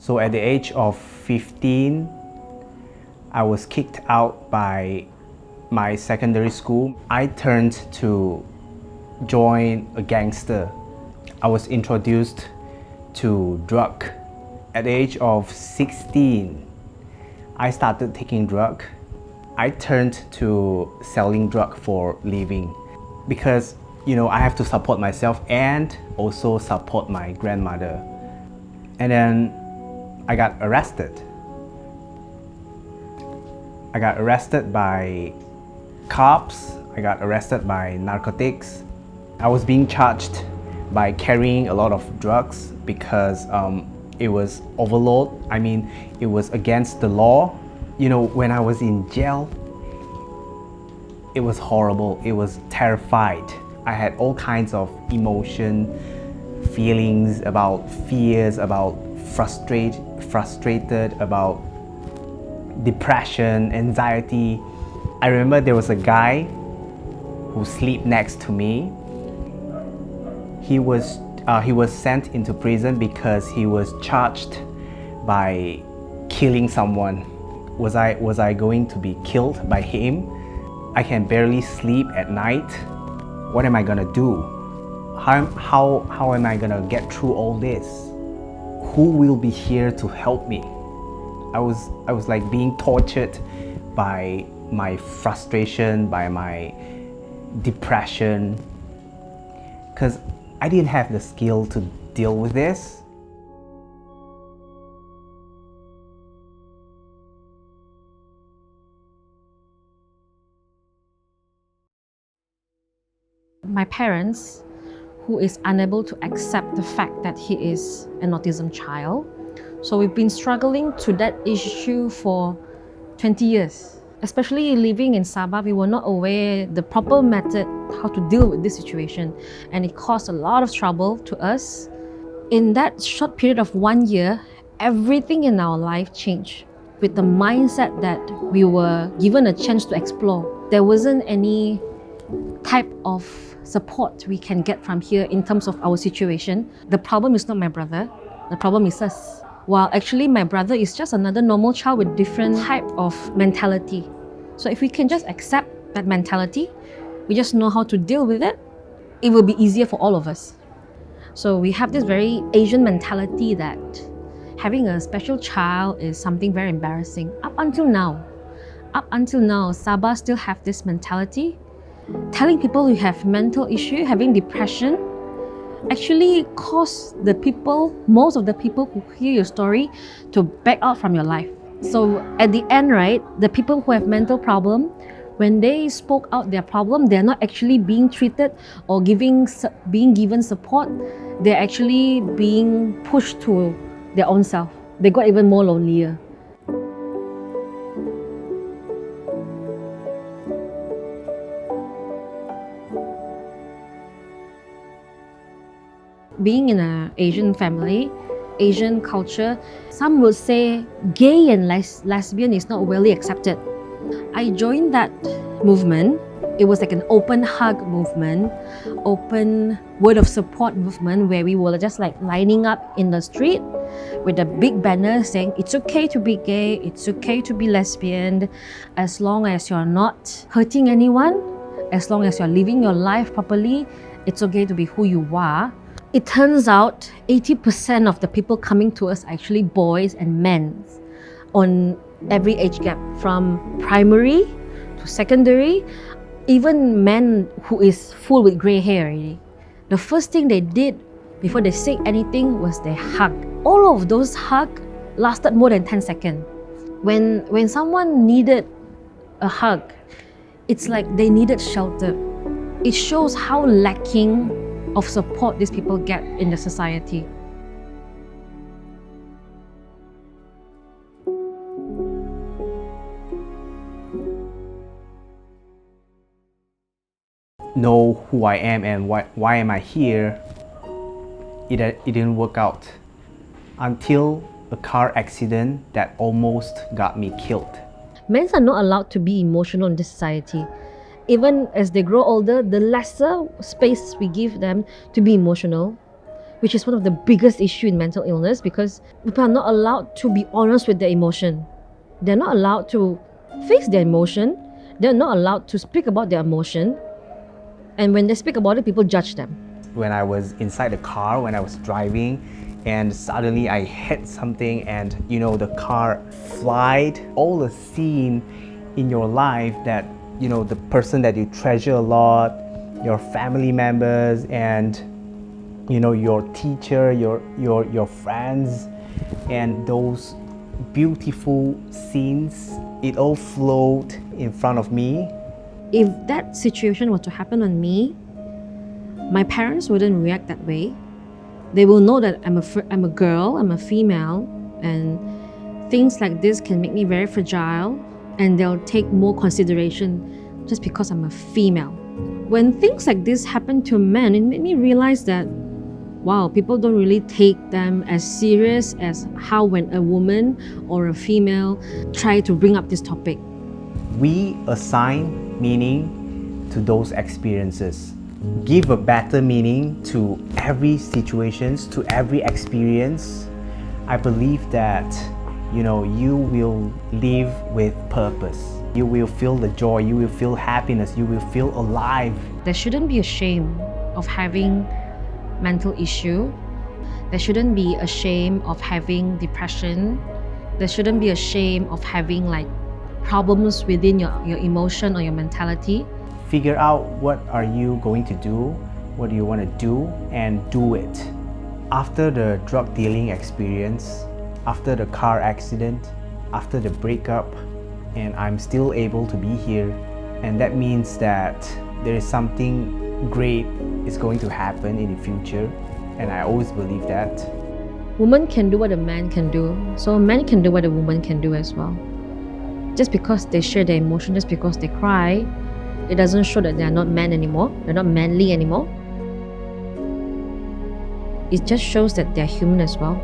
So at the age of 15, I was kicked out by my secondary school. I turned to join a gangster. I was introduced to drug. At the age of 16, I started taking drug. I turned to selling drug for living because, I have to support myself and also support my grandmother. And then I got arrested. I got arrested by cops. I got arrested by narcotics. I was being charged by carrying a lot of drugs because it was overload. It was against the law. When I was in jail, it was horrible. It was terrified. I had all kinds of emotion, feelings about fears, about frustrated, about depression, anxiety. I remember there was a guy who slept next to me. He was sent into prison because he was charged by killing someone. Was I going to be killed by him? I can barely sleep at night. What am I gonna do? How am I gonna get through all this? Who will be here to help me? I was like being tortured by my frustration, by my depression, because I didn't have the skill to deal with this. My parents, who is unable to accept the fact that he is an autism child. So we've been struggling to that issue for 20 years. Especially living in Sabah, we were not aware the proper method how to deal with this situation, and it caused a lot of trouble to us. In that short period of 1 year, everything in our life changed with the mindset that we were given a chance to explore. There wasn't any type of support we can get from here in terms of our situation. The problem is not my brother, the problem is us. While actually my brother is just another normal child with different type of mentality. So if we can just accept that mentality, we just know how to deal with it, it will be easier for all of us. So we have this very Asian mentality that having a special child is something very embarrassing. Up until now, Sabah still have this mentality. Telling people you have mental issue, having depression, actually cause most of the people who hear your story to back out from your life. So at the end, right, the people who have mental problem, when they spoke out their problem, they're not actually being treated or being given support. They're actually being pushed to their own self. They got even more lonelier. Being in an Asian family, Asian culture, some will say gay and lesbian is not really accepted. I joined that movement. It was like an open hug movement, open word of support movement, where we were just like lining up in the street with a big banner saying it's okay to be gay, it's okay to be lesbian, as long as you're not hurting anyone, as long as you're living your life properly, it's okay to be who you are. It turns out 80% of the people coming to us are actually boys and men on every age gap, from primary to secondary, even men who is full with grey hair already. The first thing they did before they say anything was they hug. All of those hugs lasted more than 10 seconds. When someone needed a hug, it's like they needed shelter. It shows how lacking of support these people get in the society. Know who I am and why am I here, it didn't work out until a car accident that almost got me killed. Men are not allowed to be emotional in this society. Even as they grow older, the lesser space we give them to be emotional, which is one of the biggest issues in mental illness, because people are not allowed to be honest with their emotion. They're not allowed to face their emotion. They're not allowed to speak about their emotion. And when they speak about it, people judge them. When I was inside the car, when I was driving, and suddenly I hit something and the car flied, all the scene in your life that the person that you treasure a lot, your family members, and your teacher, your friends, and those beautiful scenes, it all flowed in front of me. If that situation were to happen on me, my parents wouldn't react that way. They will know that I'm a girl, I'm a female, and things like this can make me very fragile, and they'll take more consideration just because I'm a female. When things like this happen to men, it made me realize that, wow, people don't really take them as serious as how when a woman or a female try to bring up this topic. We assign meaning to those experiences. Give a better meaning to every situation, to every experience. I believe that you will live with purpose. You will feel the joy, you will feel happiness, you will feel alive. There shouldn't be a shame of having mental issue. There shouldn't be a shame of having depression. There shouldn't be a shame of having problems within your emotion or your mentality. Figure out what are you going to do, what do you want to do, and do it. After the drug dealing experience, after the car accident, after the breakup, and I'm still able to be here, and that means that there is something great is going to happen in the future, and I always believe that. Women can do what a man can do, so men can do what a woman can do as well. Just because they share their emotion, just because they cry, it doesn't show that they are not men anymore, they're not manly anymore. It just shows that they're human as well.